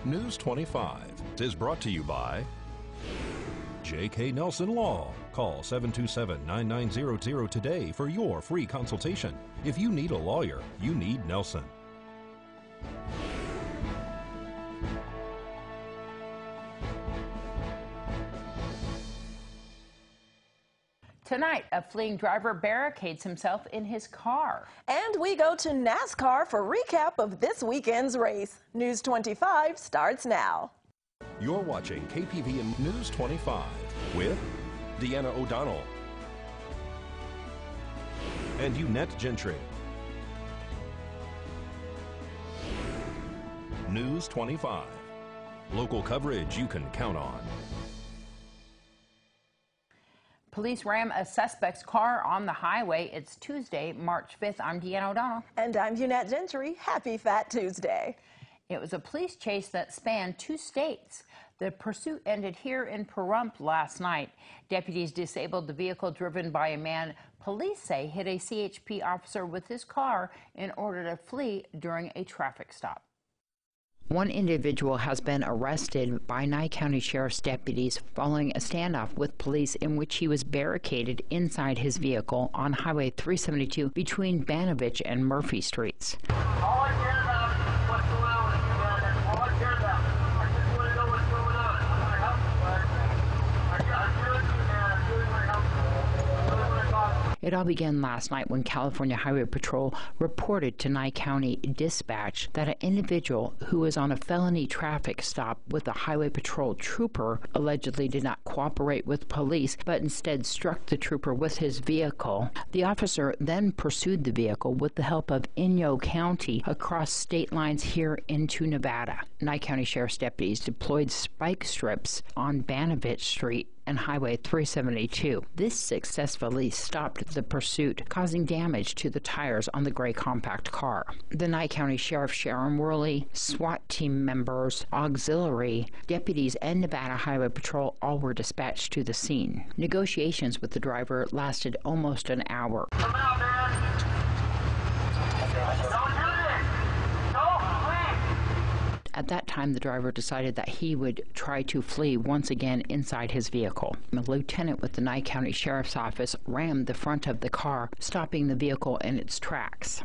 News 25 is brought to you by J.K. Nelson Law. Call 727-9900 today for your free consultation. If you need a lawyer, you need Nelson. Tonight, a fleeing driver barricades himself in his car. And we go to NASCAR for a recap of this weekend's race. News 25 starts now. You're watching KPVM News 25 with Deanna O'Donnell and Eunette Gentry. News 25. Local coverage you can count on. Police ram a suspect's car on the highway. It's Tuesday, March 5th. I'm Deanna O'Donnell. And I'm Eunette Gentry. Happy Fat Tuesday. It was a police chase that spanned 2 states. The pursuit ended here in Pahrump last night. Deputies disabled the vehicle driven by a man police say hit a CHP officer with his car in order to flee during a traffic stop. One individual has been arrested by Nye County Sheriff's deputies following a standoff with police in which he was barricaded inside his vehicle on Highway 372 between Banovich and Murphy Streets. All I care about is what's going on with you, man. That's all I care about. I just want to know what's going on. I'm going to help you, bud. I'm doing you, man. I'm really want to help you. I really want to talk to you. It all began last night when California Highway Patrol reported to Nye County Dispatch that an individual who was on a felony traffic stop with a Highway Patrol trooper allegedly did not cooperate with police, but instead struck the trooper with his vehicle. The officer then pursued the vehicle with the help of Inyo County across state lines here into Nevada. Nye County Sheriff's deputies deployed spike strips on Banovich Street and Highway 372. This successfully stopped the pursuit, causing damage to the tires on the gray compact car. The Nye County Sheriff Sharon Worley, SWAT team members, auxiliary, deputies, and Nevada Highway Patrol all were dispatched to the scene. Negotiations with the driver lasted almost an hour. Come out, man. Don't do this. No, please. At that time, the driver decided that he would try to flee once again inside his vehicle. A lieutenant with the Nye County Sheriff's Office rammed the front of the car, stopping the vehicle in its tracks.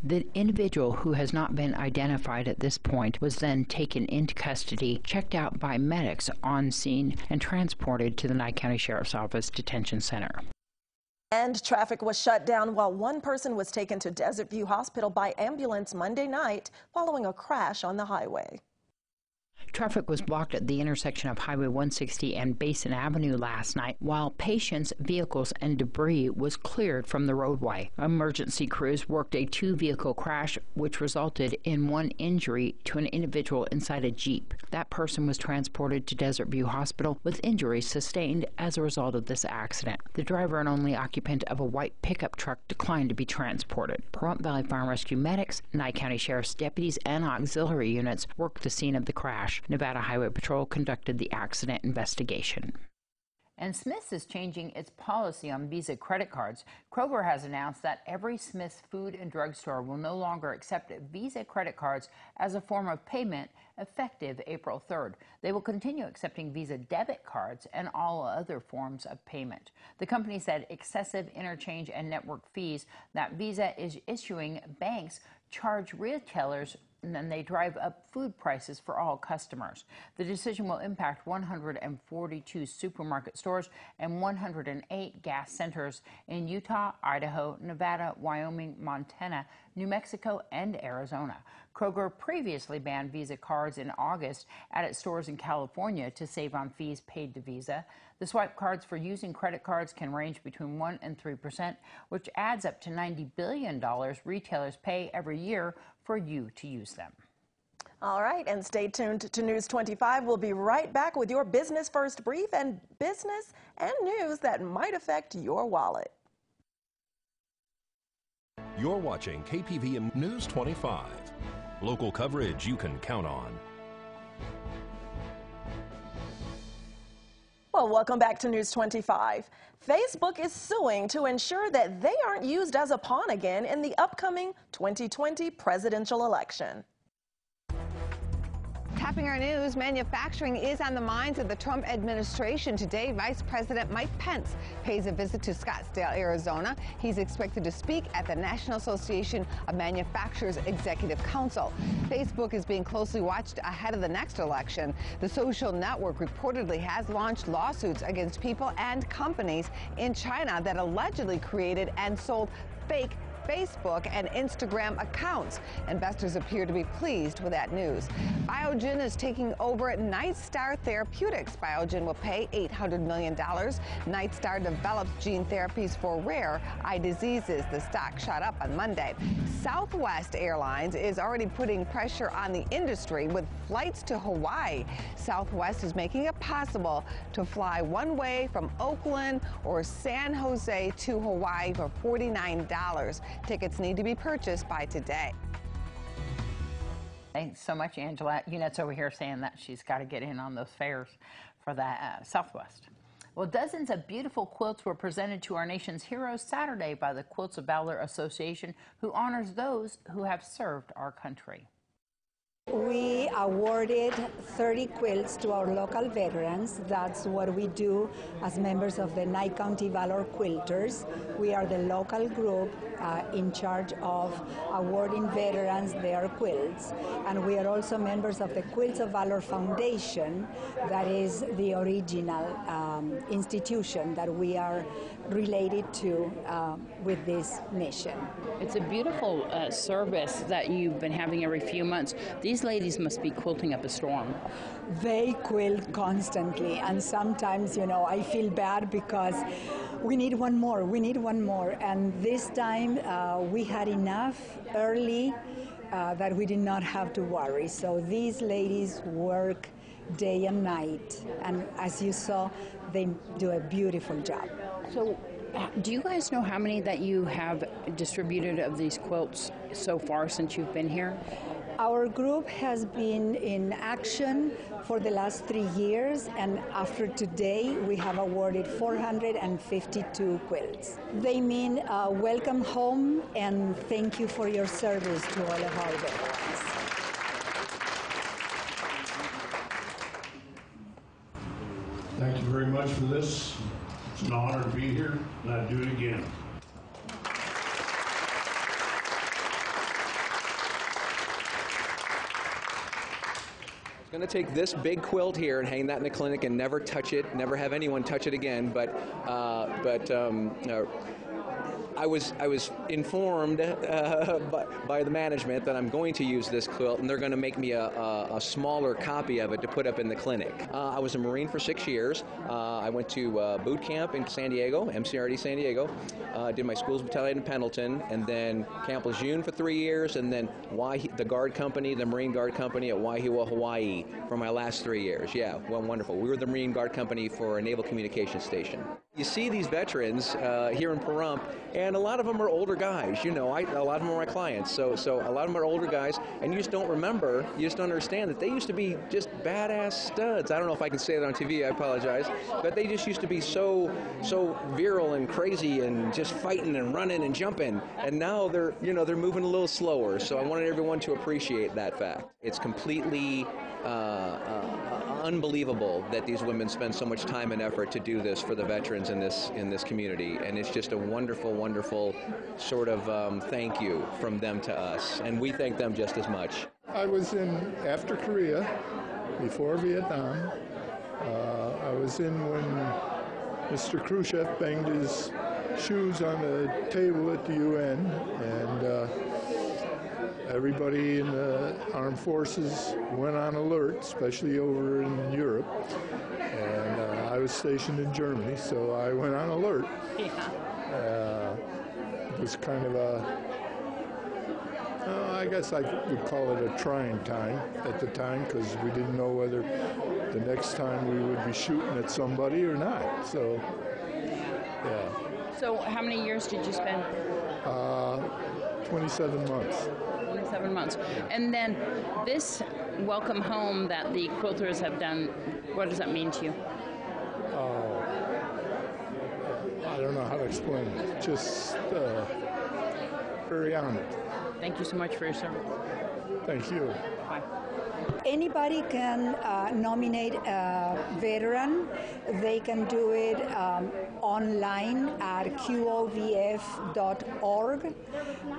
The individual, who has not been identified at this point, was then taken into custody, checked out by medics on scene, and transported to the Nye County Sheriff's Office Detention Center. And traffic was shut down while one person was taken to Desert View Hospital by ambulance Monday night following a crash on the highway. Traffic was blocked at the intersection of Highway 160 and Basin Avenue last night, while patients, vehicles, and debris was cleared from the roadway. Emergency crews worked a 2-vehicle crash, which resulted in 1 injury to an individual inside a Jeep. That person was transported to Desert View Hospital with injuries sustained as a result of this accident. The driver and only occupant of a white pickup truck declined to be transported. Pahrump Valley Fire and Rescue medics, Nye County Sheriff's deputies, and auxiliary units worked the scene of the crash. Nevada Highway Patrol conducted the accident investigation. And Smith's is changing its policy on Visa credit cards. Kroger has announced that every Smith's food and drug store will no longer accept Visa credit cards as a form of payment effective April 3rd. They will continue accepting Visa debit cards and all other forms of payment. The company said excessive interchange and network fees that Visa is issuing banks charge retailers, and then they drive up food prices for all customers. The decision will impact 142 supermarket stores and 108 gas centers in Utah, Idaho, Nevada, Wyoming, Montana, New Mexico, and Arizona. Kroger previously banned Visa cards in August at its stores in California to save on fees paid to Visa. The swipe cards for using credit cards can range between 1% and 3%, which adds up to $90 billion retailers pay every year for you to use them. All right, and stay tuned to News 25. We'll be right back with your Business First brief and business and news that might affect your wallet. You're watching KPVM News 25. Local coverage you can count on. Well, welcome back to News 25. Facebook is suing to ensure that they aren't used as a pawn again in the upcoming 2020 presidential election. Tapping our news, manufacturing is on the minds of the Trump administration. Today, Vice President Mike Pence pays a visit to Scottsdale, Arizona. He's expected to speak at the National Association of Manufacturers Executive Council. Facebook is being closely watched ahead of the next election. The social network reportedly has launched lawsuits against people and companies in China that allegedly created and sold fake Facebook and Instagram accounts. Investors appear to be pleased with that news. Biogen is taking over at Nightstar Therapeutics. Biogen will pay $800 million. Nightstar develops gene therapies for rare eye diseases. The stock shot up on Monday. Southwest Airlines is already putting pressure on the industry with flights to Hawaii. Southwest is making it possible to fly one way from Oakland or San Jose to Hawaii for $49. Tickets need to be purchased by today. Thanks so much, Angela. Eunette's over here saying that she's got to get in on those fares for that Southwest. Well, dozens of beautiful quilts were presented to our nation's heroes Saturday by the Quilts of Valor Association, who honors those who have served our country. We awarded 30 quilts to our local veterans. That's what we do as members of the Nye County Valor Quilters. We are the local group in charge of awarding veterans their quilts. And we are also members of the Quilts of Valor Foundation. That is the original institution that we are related to with this mission. It's a beautiful service that you've been having every few months. These ladies must be quilting up a storm. They quilt constantly, and sometimes, I feel bad because we need one more, and this time we had enough early that we did not have to worry. So these ladies work day and night, and as you saw, they do a beautiful job. So do you guys know how many that you have distributed of these quilts so far since you've been here? Our group has been in action for the last 3 years, and after today we have awarded 452 quilts. They mean welcome home and thank you for your service to all of our veterans. Thank you very much for this. It's an honor to be here, and I'd do it again. I'm going to take this big quilt here and hang that in the clinic and never touch it, never have anyone touch it again. But I was informed by the management that I'm going to use this quilt, and they're going to make me a smaller copy of it to put up in the clinic. I was a Marine for 6 years. I went to boot camp in San Diego, MCRD San Diego. Did my school's battalion in Pendleton, and then Camp Lejeune for 3 years, and then the Guard Company, the Marine Guard Company at Waihiwa, Hawaii for my last 3 years. Yeah, well, wonderful. We were the Marine Guard Company for a Naval Communications Station. You see these veterans here in Pahrump, and a lot of them are older guys. A lot of them are my clients. So a lot of them are older guys, and you just don't remember, you just don't understand that they used to be just badass studs. I don't know if I can say that on TV, I apologize, but they just used to be so virile and crazy and just fighting and running and jumping, and now they're moving a little slower. So I wanted everyone to appreciate that fact. It's completely unbelievable that these women spend so much time and effort to do this for the veterans in this community, and it's just a wonderful, wonderful sort of thank you from them to us, and we thank them just as much. I was in after Korea, before Vietnam. I was in when Mr. Khrushchev banged his shoes on the table at the UN, and everybody in the armed forces went on alert, especially over in Europe. And I was stationed in Germany, so I went on alert. It was kind of I guess I would call it a trying time at the time, because we didn't know whether the next time we would be shooting at somebody or not. So, yeah. So how many years did you spend? 27 months. 27 months. And then this welcome home that the quilters have done, what does that mean to you? don't know how to explain it. Just very honored. Thank you so much for your service. Thank you. Bye. Anybody can nominate a veteran. They can do it online at qovf.org,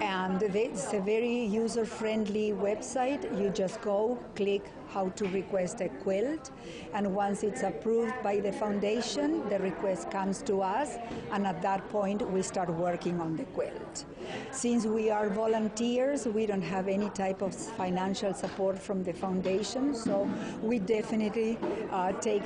and it's a very user-friendly website. You just go, click how to request a quilt, and once it's approved by the foundation, the request comes to us, and at that point we start working on the quilt. Since we are volunteers, we don't have any type of financial support from the foundation, so we definitely take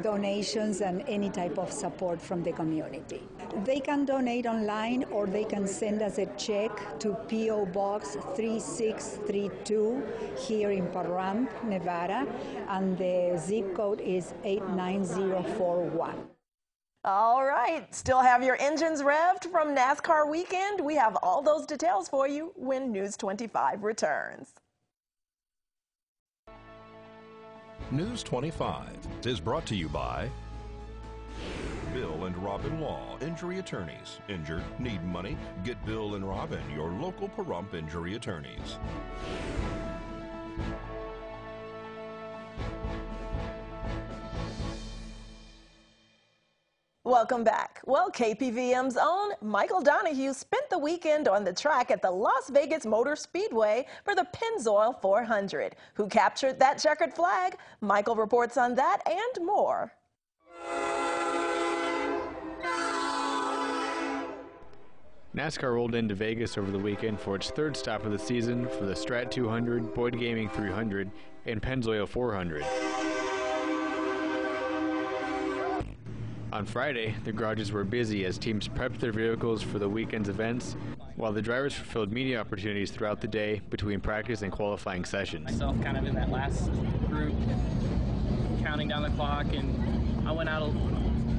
donations and any type of support from the community. They can donate online, or they can send us a check to P.O. Box 3632 here in Pahrump, Nevada, and the zip code is 89041. All right, still have your engines revved from NASCAR weekend? We have all those details for you when News 25 returns. News 25 is brought to you by Bill and Robin Law, injury attorneys. Injured, need money? Get Bill and Robin, your local Pahrump injury attorneys. Welcome back. Well, KPVM's own Michael Donahue spent the weekend on the track at the Las Vegas Motor Speedway for the Pennzoil 400. Who captured that checkered flag? Michael reports on that and more. NASCAR rolled into Vegas over the weekend for its third stop of the season for the Strat 200, Boyd Gaming 300, and Pennzoil 400. On Friday, the garages were busy as teams prepped their vehicles for the weekend's events, while the drivers fulfilled media opportunities throughout the day between practice and qualifying sessions. Myself kind of in that last group, counting down the clock, and I went out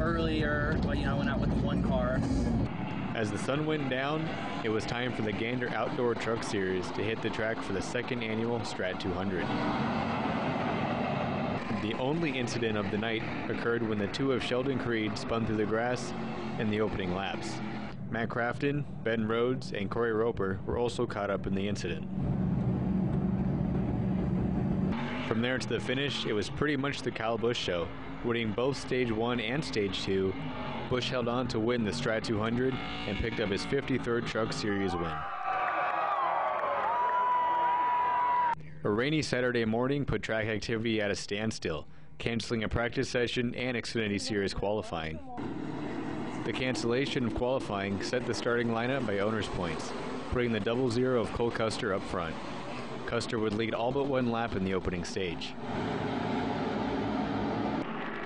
earlier, but I went out with one car. As the sun went down, it was time for the Gander Outdoor Truck Series to hit the track for the second annual Strat 200. The only incident of the night occurred when the two of Sheldon Creed spun through the grass in the opening laps. Matt Crafton, Ben Rhodes, and Corey Roper were also caught up in the incident. From there to the finish, it was pretty much the Kyle Busch show. Winning both Stage 1 and Stage 2, Busch held on to win the Strat 200 and picked up his 53rd Truck Series win. A rainy Saturday morning put track activity at a standstill, canceling a practice session and Xfinity Series qualifying. The cancellation of qualifying set the starting lineup by owner's points, putting the 0-0 of Cole Custer up front. Custer would lead all but one lap in the opening stage.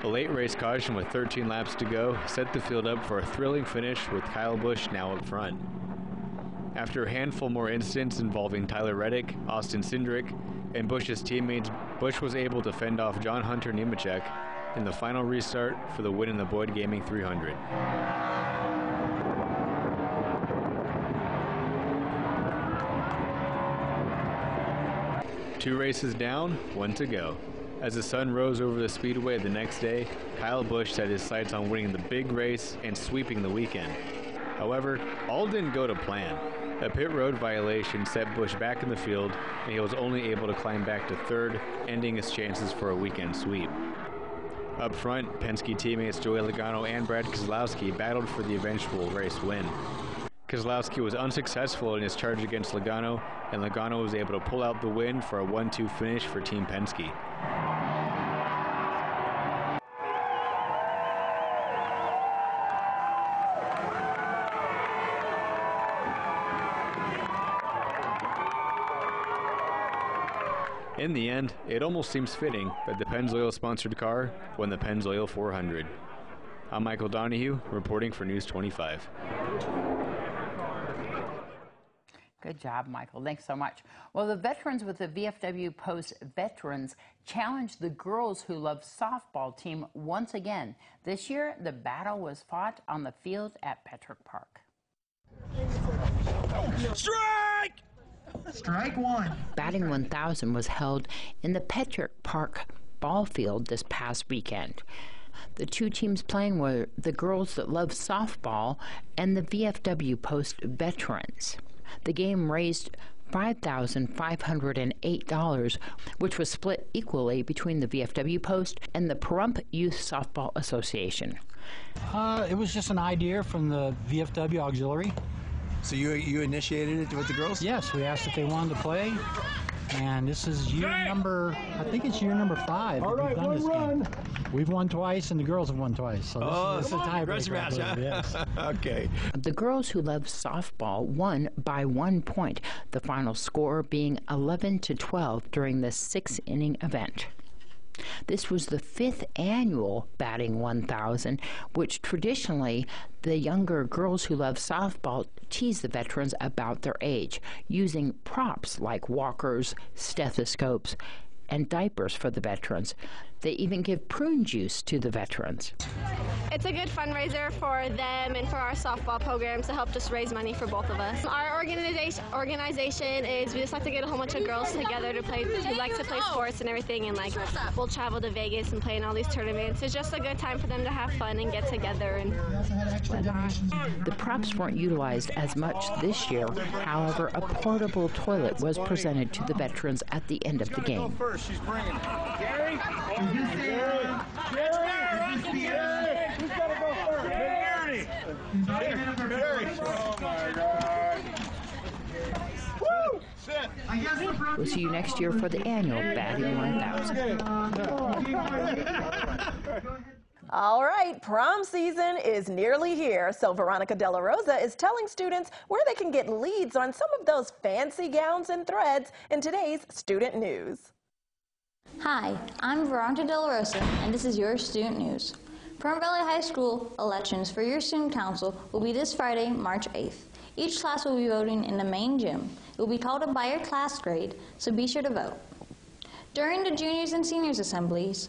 A late race caution with 13 laps to go set the field up for a thrilling finish with Kyle Busch now up front. After a handful more incidents involving Tyler Reddick, Austin Cindric, and Busch's teammates, Busch was able to fend off John Hunter Nemechek in the final restart for the win in the Boyd Gaming 300. Two races down, one to go. As the sun rose over the speedway the next day, Kyle Busch set his sights on winning the big race and sweeping the weekend. However, all didn't go to plan. A pit road violation set Busch back in the field, and he was only able to climb back to third, ending his chances for a weekend sweep. Up front, Penske teammates Joey Logano and Brad Keselowski battled for the eventual race win. Keselowski was unsuccessful in his charge against Logano, and Logano was able to pull out the win for a 1-2 finish for Team Penske. In the end, it almost seems fitting that the Pennzoil-sponsored car won the Pennzoil 400. I'm Michael Donahue, reporting for News 25. Good job, Michael. Thanks so much. Well, the veterans with the VFW Post Veterans challenged the girls who love softball team once again. This year, the battle was fought on the field at Petrick Park. Strike! Strike one. Batting 1000 was held in the Petrick Park ball field this past weekend. The two teams playing were the Girls That Love Softball and the VFW Post Veterans. The game raised $5,508, which was split equally between the VFW Post and the Pahrump Youth Softball Association. It was just an idea from the VFW Auxiliary. So you initiated it with the girls? Yes, we asked if they wanted to play, and this is year number, I think it's year number 5. All right, one run. We've won twice, and the girls have won twice. So this is a tiebreaker, I believe, yes. Okay. The Girls Who Love Softball won by 1 point, the final score being 11-12 during the 6-inning event. This was the 5th annual Batting 1000, which traditionally the younger Girls Who Love Softball tease the veterans about their age, using props like walkers, stethoscopes, and diapers for the veterans. They even give prune juice to the veterans. It's a good fundraiser for them and for our softball programs to help just raise money for both of us. Our organization is we just like to get a whole bunch of girls together to play, who like to play sports and everything, and like we'll travel to Vegas and play in all these tournaments. It's just a good time for them to have fun and get together. And the props weren't utilized as much this year. However, a portable toilet was presented to the veterans at the end of the game. She's bringing it. Gary? Who's got to go first? Gary. Oh, my God. Woo! Sit. We'll see you next year for the annual Batting 1000. All right, prom season is nearly here, so Veronica De La Rosa is telling students where they can get leads on some of those fancy gowns and threads in today's Student News. Hi, I'm Veronica De La Rosa, and this is your Student News. Pahrump Valley High School elections for your student council will be this Friday, March 8th. Each class will be voting in the main gym. It will be called by your class grade, so be sure to vote. During the juniors and seniors assemblies,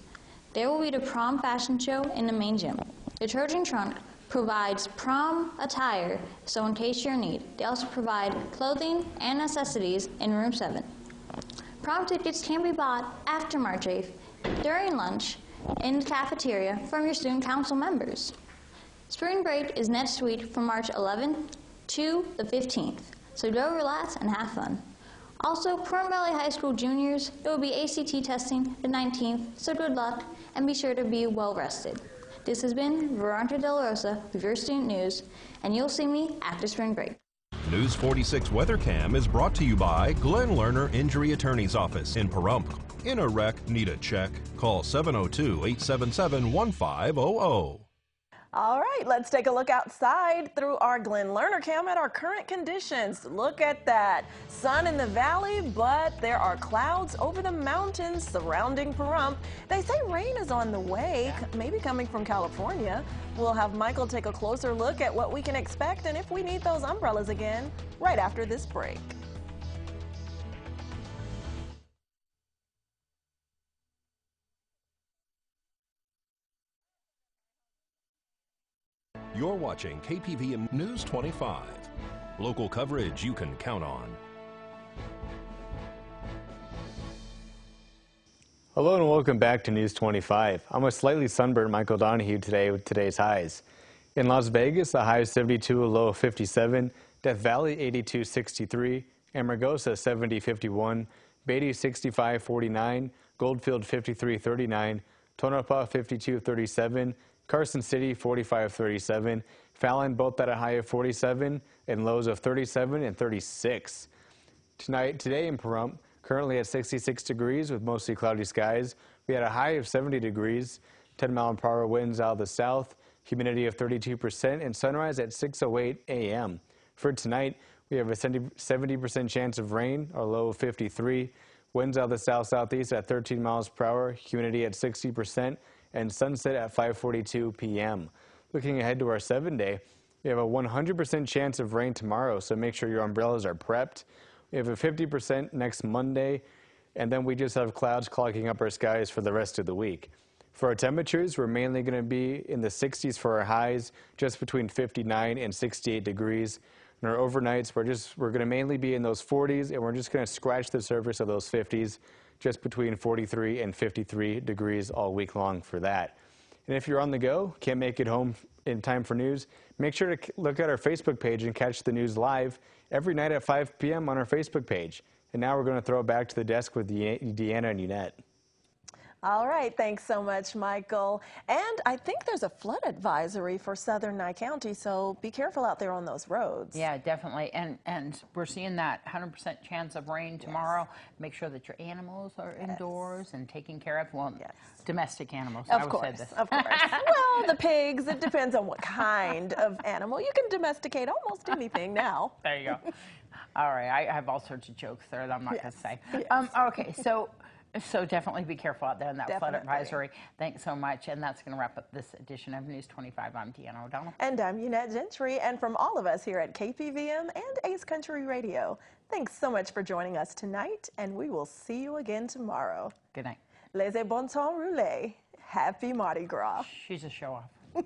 there will be the prom fashion show in the main gym. The Trojan Trunk provides prom attire, so in case you're in need. They also provide clothing and necessities in room 7. Prom tickets can be bought after March 8th during lunch in the cafeteria from your student council members. Spring break is next week from March 11th to the 15th, so go relax and have fun. Also, Pahrump Valley High School juniors, it will be ACT testing the 19th, so good luck and be sure to be well rested. This has been Veronica De La Rosa with your Student News, and you'll see me after spring break. News 46 Weather Cam is brought to you by Glenn Lerner Injury Attorney's Office in Pahrump. In a wreck, need a check? Call 702-877-1500. All right, let's take a look outside through our Glenn Lerner cam at our current conditions. Look at that. Sun in the valley, but there are clouds over the mountains surrounding Pahrump. They say rain is on the way, maybe coming from California. We'll have Michael take a closer look at what we can expect and if we need those umbrellas again right after this break. You're watching KPVM News 25. Local coverage you can count on. Hello and welcome back to News 25. I'm a slightly sunburned Michael Donahue today with today's highs. In Las Vegas, a high of 72, a low of 57. Death Valley, 82-63. Amargosa, 70-51. Beatty, 65-49. Goldfield, 53-39. Tonopah, 52-37. Carson City, 45-37. Fallon, both at a high of 47 and lows of 37 and 36. Today in Pahrump, currently at 66 degrees with mostly cloudy skies. We had a high of 70 degrees, 10-mile-per-hour winds out of the south, humidity of 32%, and sunrise at 6:08 a.m. For tonight, we have a 70% chance of rain, our low of 53. Winds out of the south-southeast at 13 miles per hour, humidity at 60%, and sunset at 5:42 p.m. Looking ahead to our 7-day, we have a 100% chance of rain tomorrow, so make sure your umbrellas are prepped. We have a 50% next Monday, and then we just have clouds clogging up our skies for the rest of the week. For our temperatures, we're mainly going to be in the 60s for our highs, just between 59 and 68 degrees. And our overnights, we're going to mainly be in those 40s, and we're just going to scratch the surface of those 50s, just between 43 and 53 degrees all week long for that. And if you're on the go, can't make it home in time for news, make sure to look at our Facebook page and catch the news live every night at 5 p.m. on our Facebook page. And now we're going to throw it back to the desk with Deanna and Eunette. All right, thanks so much, Michael. And I think there's a flood advisory for southern Nye County, so be careful out there on those roads. Yeah, definitely. And we're seeing that 100% chance of rain tomorrow. Make sure that your animals are indoors and taken care of. Well, domestic animals. Of course. Well, the pigs, it depends on what kind of animal. You can domesticate almost anything now. There you go. All right, I have all sorts of jokes there that I'm not going to say. Okay, so definitely be careful out there in that flood advisory. Thanks so much. And that's going to wrap up this edition of News 25. I'm Deanna O'Donnell. And I'm Eunette Gentry. And from all of us here at KPVM and Ace Country Radio, thanks so much for joining us tonight. And we will see you again tomorrow. Good night. Laissez bon temps rouler. Happy Mardi Gras. She's a show off.